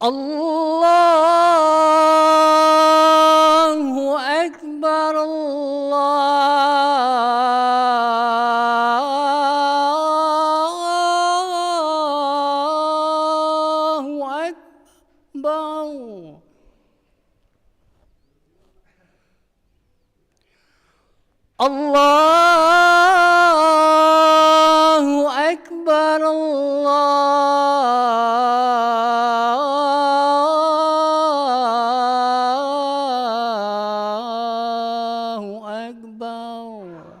Allahu Akbar, Allahu Akbar. Allahu Akbar, Allahu Akbar.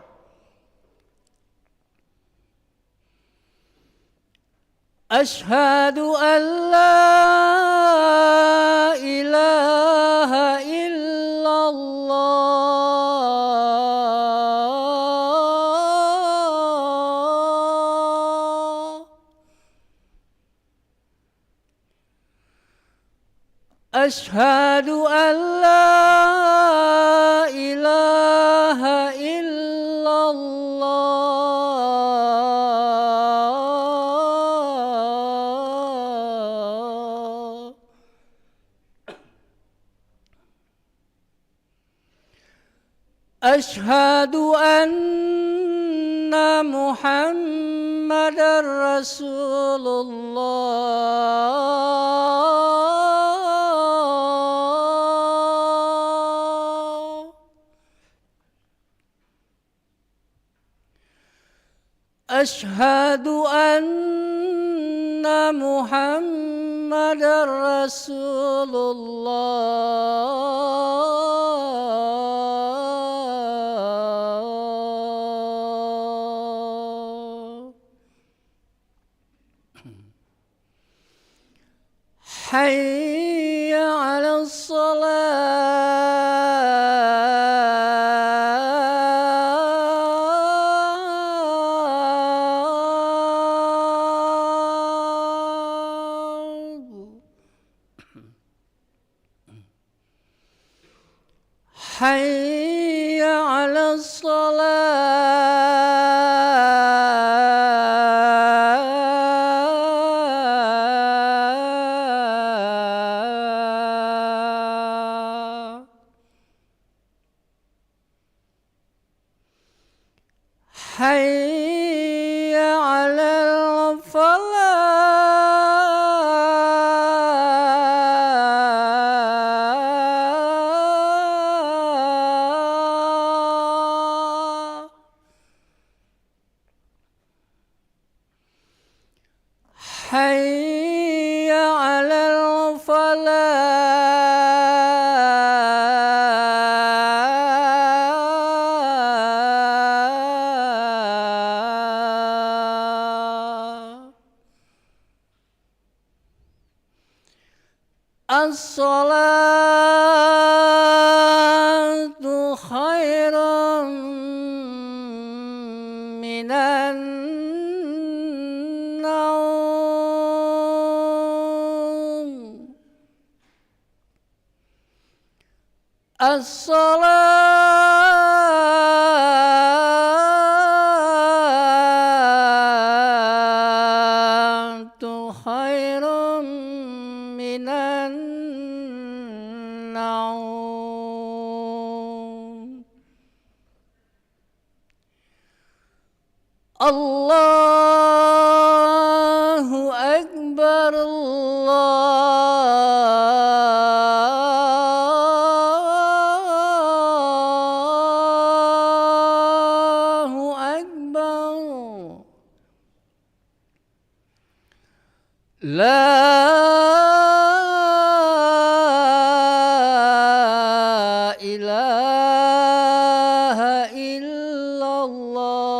Ashhadu an la ilaha illallah. Ashhadu an la ilaha illallah. Ashhadu anna Muhammadar Rasulullah. Ashhadu anna Muhammadar Rasulullah. Hayya 'alas salat. Hayya 'alas salat. Hayya 'alal falah. Hayya 'alal falah. As-salatu khairum minan naum. As-salatu khairum minan naum. Allahu Akbar, Allahu Akbar. La ilaha illallah.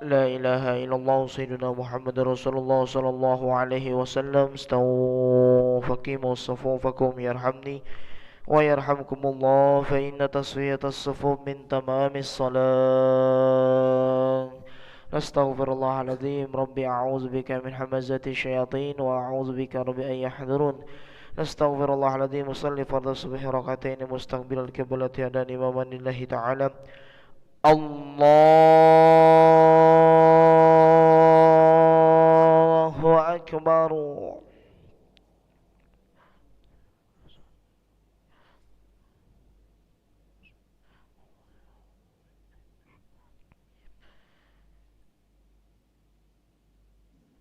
لا إله إلا الله سيدنا محمد رسول الله صلى الله عليه وسلم. استووا فقيموا صفوفكم يرحمني ويرحمكم الله، فإن تسوية الصفوف من تمام الصلاة. نستغفر الله العظيم. ربي أعوذ بك من همزات الشياطين وأعوذ بك ربي أن يحضرون. نستغفر الله العظيم. وصلي فرض الصبح ركعتين مستقبل القبلة هدى إماما لله تعالى. الله أكبر.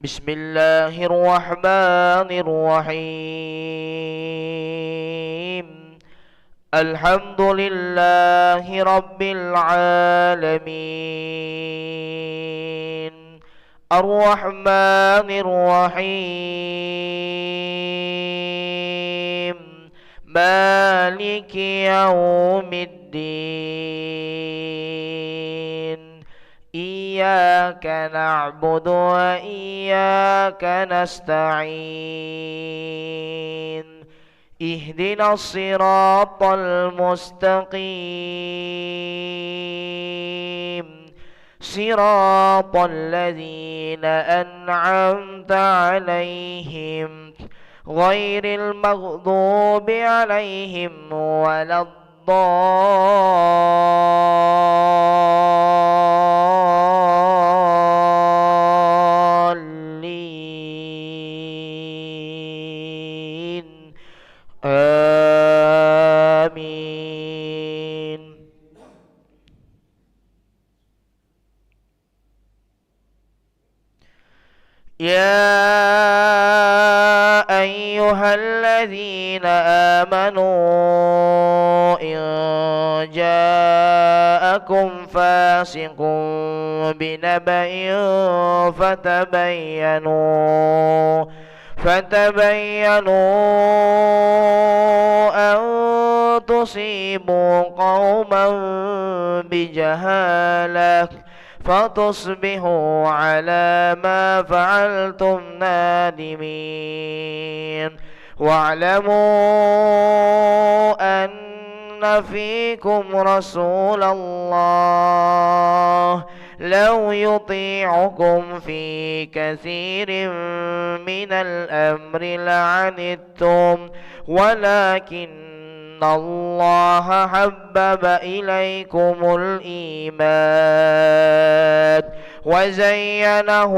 بسم الله الرحمن الرحيم. الحمد لله رب العالمين الرحمن الرحيم مالك يوم الدين. إياك نعبد وإياك نستعين. اهدنا الصراط المستقيم صراط الذين أنعمت عليهم غير المغضوب عليهم ولا الضالين. آمين. يا أيها الذين آمنوا إن جاءكم فاسق بنبأ فتبينوا أن تصيبوا قوما بجهالة فتصبحوا على ما فعلتم نادمين. واعلموا أن فيكم رسول الله لو يطيعكم في كثير من الأمر لعنتم ولكن الله حبب إليكم الإيمان وزينه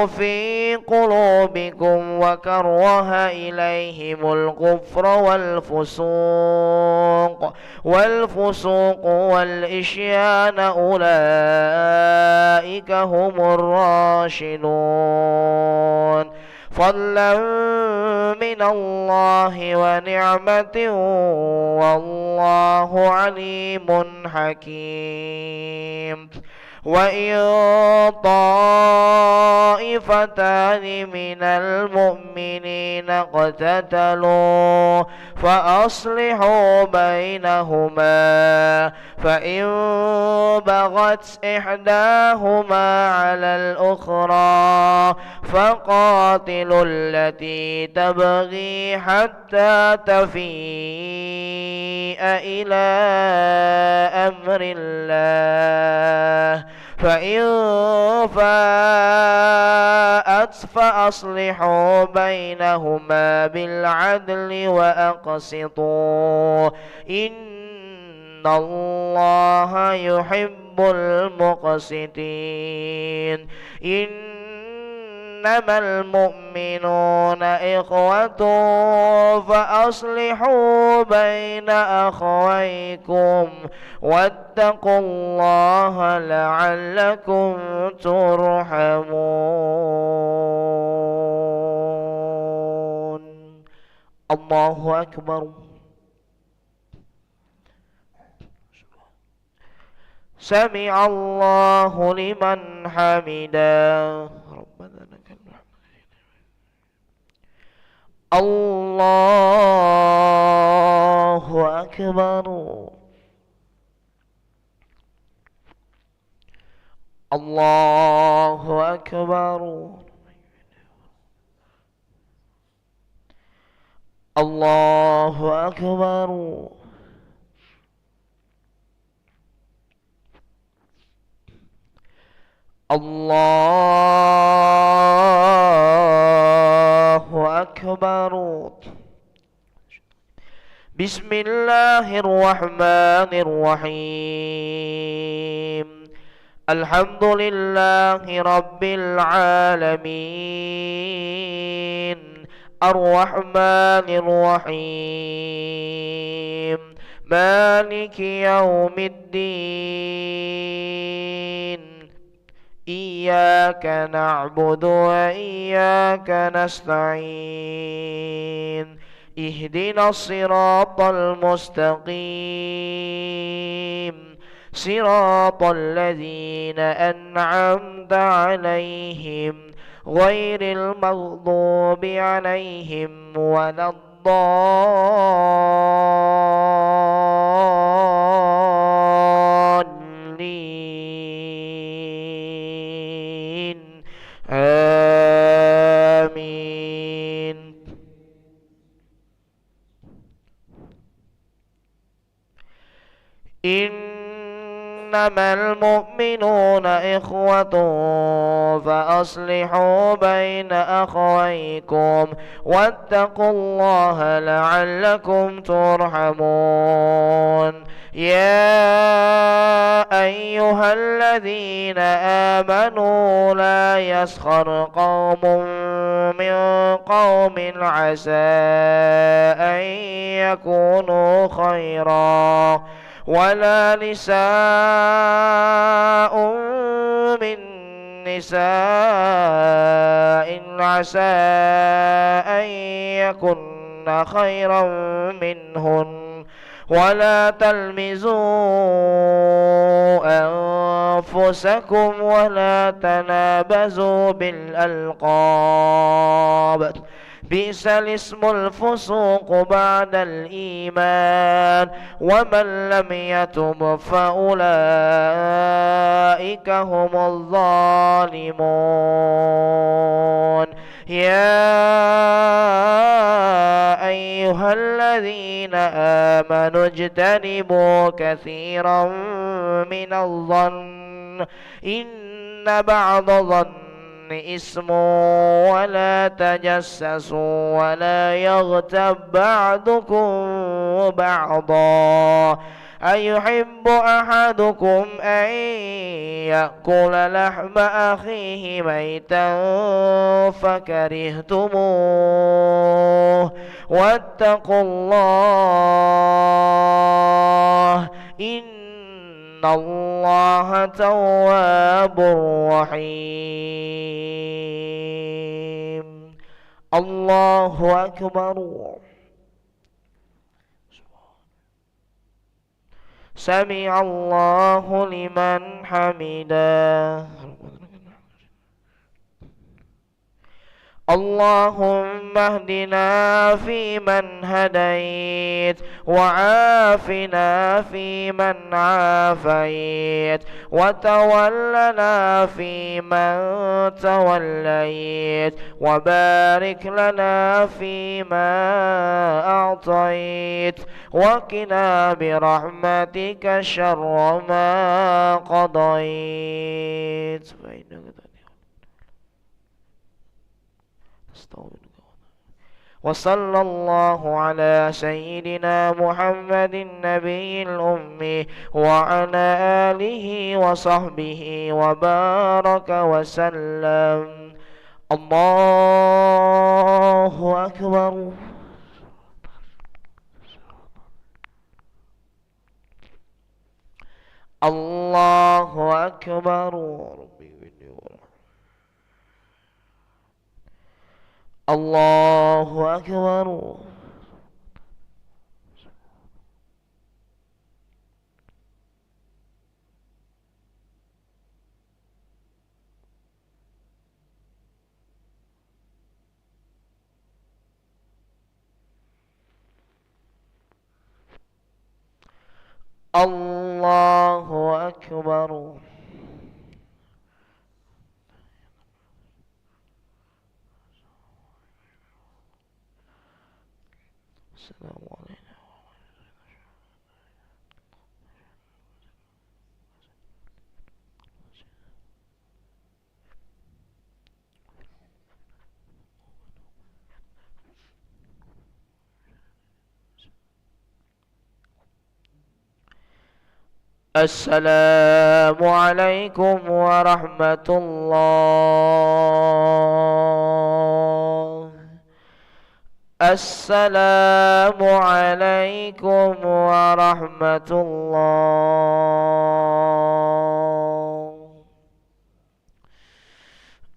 في قلوبكم وكره إليهم الكفر والفسوق والعصيان أولئك هم الراشدون فضلا من الله ونعمة والله عليم حكيم. وإن طائفتان من المؤمنين اقتتلوا فأصلحوا بينهما فإن بغت إحداهما على الأخرى فقاتلوا التي تبغي حتى تفيء إلى أمر الله فإن فاءت فأصلحوا بينهما بالعدل وأقسطوا إن الله يحب المقسطين. إنما المؤمنون إخوة فأصلحوا بين أخويكم واتقوا الله لعلكم ترحمون. الله أكبر. سمع الله لمن حمده. ربنا لك الحمد. الله أكبر. الله أكبر الله أكبر الله أكبر. بسم الله الرحمن الرحيم. الحمد لله رب العالمين الرحمن الرحيم مالك يوم الدين إياك نعبد وإياك نستعين اهدنا الصراط المستقيم صراط الذين أنعمت عليهم غير المغضوب عليهم ولا الضالين آمين. إنما المؤمنون إخوة فأصلحوا بين أخويكم واتقوا الله لعلكم ترحمون. يا أيها الذين آمنوا لا يسخر قوم من قوم عسى أن يكونوا خيرا ولا نساء من نساء عسى أن يكن خيرا منهن ولا تلمزوا أنفسكم ولا تنابزوا بالألقاب بئس الاسم الفسوق بعد الإيمان ومن لم يتب فأولئك هم الظالمون. يا أيها الذين آمنوا اجتنبوا كثيرا من الظن إن بعض ظن اسم ولا تجسسوا ولا يغتب بعضكم بعضا أيحب أحدكم أن يأكل لحم أخيه ميتا فكرهتموه واتقوا الله إن الله تواب رحيم. الله أكبر. سمع الله لمن حمده. اللهم اهدنا فيمن هديت وعافنا فيمن عافيت وتولنا فيمن توليت وبارك لنا فيما أعطيت وقنا برحمتك شر ما قضيت وصلى الله على سيدنا محمد النبي الأمي وعلى آله وصحبه وبارك وسلم. الله أكبر. الله أكبر. الله أكبر. الله أكبر. السلام عليكم. السلام عليكم ورحمة الله. السلام عليكم ورحمة الله.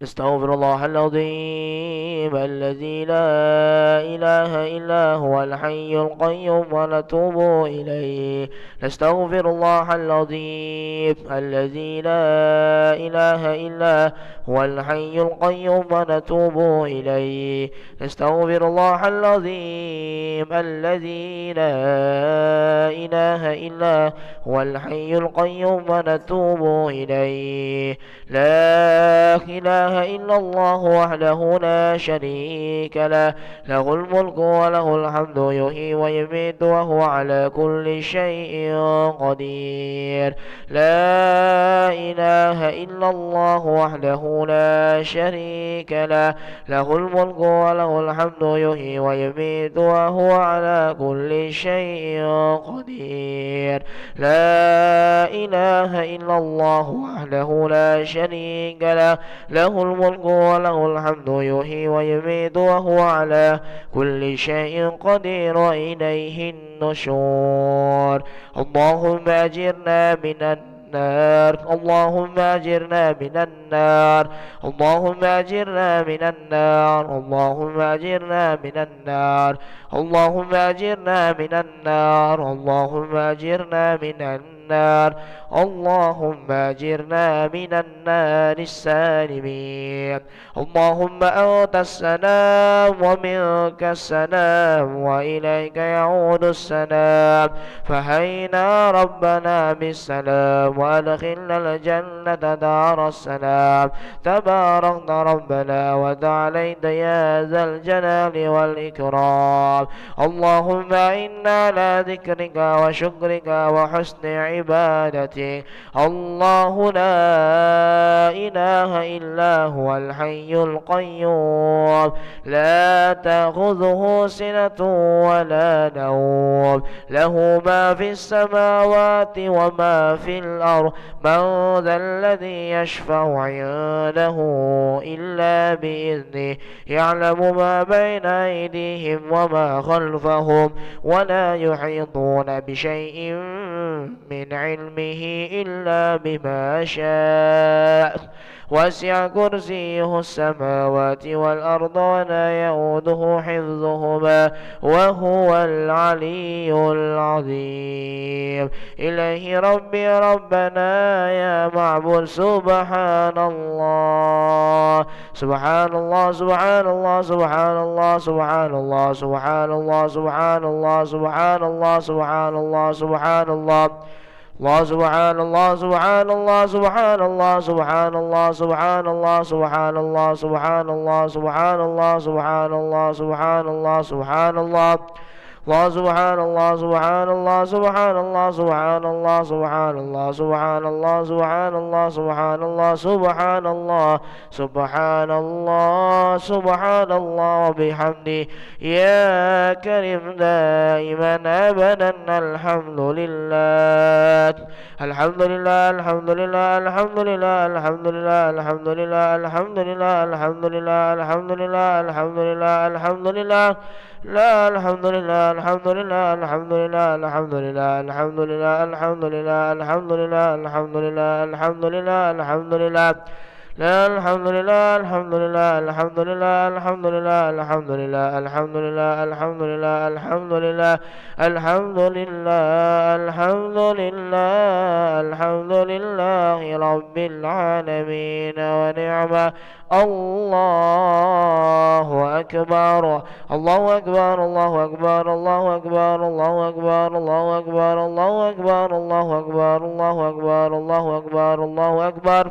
استغفر الله العظيم الذي لا إله إلا هو الحي القيوم ونتوب إليه. نستغفر الله العظيم الذي لا إله إلا هو الحي القيوم ونتوب إليه. نستغفر الله العظيم الذي لا إله إلا هو الحي القيوم ونتوب إليه. لا إله إلا الله وحده لا شريك له، له الملك وله الحمد يحيي ويميت وهو على كل شيء قدير. لا إله إلا الله وحده لا شريك له، له الملك وله الحمد يحيي ويميت وهو على كل شيء قدير. لا إله إلا الله وحده لا شريك له، له الملك وله الحمد يحيي ويميت وهو على كل شيء قدير وإليه النشور. اللهم أجرنا من النار، اللهم أجرنا من النار، اللهم أجرنا من النار، اللهم أجرنا من النار، اللهم أجرنا من النار، اللهم أجرنا من النار، اللهم أجرنا من النار السالمين. اللهم أنت السلام ومنك السلام وإليك يعود السلام، فهينا ربنا بالسلام وأدخلنا الجنة دار السلام. تباركت ربنا وتعاليت يا ذا الجلال والإكرام. اللهم إنا على ذكرك وشكرك وحسن عبادتك. الله لا إله إلا هو الحي القيوم، لا تأخذه سنة ولا نوم، له ما في السماوات وما في الأرض. من ذا الذي يشفع عنده إلا بإذنه، يعلم ما بين أيديهم وما خلفهم، ولا يحيطون بشيء من علمه إلا بما شاء. وسع كرسيه السماوات والأرض ولا يؤوده حفظهما وهو العلي العظيم. إليه ربي ربنا يا معبود. سبحان الله سبحان الله سبحان الله سبحان الله سبحان الله سبحان الله سبحان الله سبحان الله سبحان الله سبحان الله. الله سبحان الله سبحان الله سبحان الله سبحان الله سبحان الله سبحان الله سبحان الله سبحان الله سبحان الله سبحان الله سبحان الله. الله سبحان الله سبحان الله سبحان الله سبحان الله سبحان الله سبحان الله سبحان الله سبحان الله سبحان الله سبحان الله سبحان الله وبحمده يا كريم دائما أبدا. الحمد لله الحمد لله الحمد لله الحمد لله الحمد لله الحمد لله الحمد لله الحمد لله الحمد لله الحمد لله الحمد لله لا الحمد لله الحمد لله الحمد لله الحمد لله الحمد لله الحمد لله الحمد لله الحمد لله الحمد لله الحمد لله لا الحمد لله الحمد لله الحمد لله الحمد لله الحمد لله الحمد لله الحمد لله الحمد لله الحمد لله الحمد لله الحمد لله رب العالمين ونعمة. الله أكبر الله أكبر الله أكبر الله أكبر الله أكبر الله أكبر الله أكبر الله أكبر الله أكبر الله أكبر الله أكبر.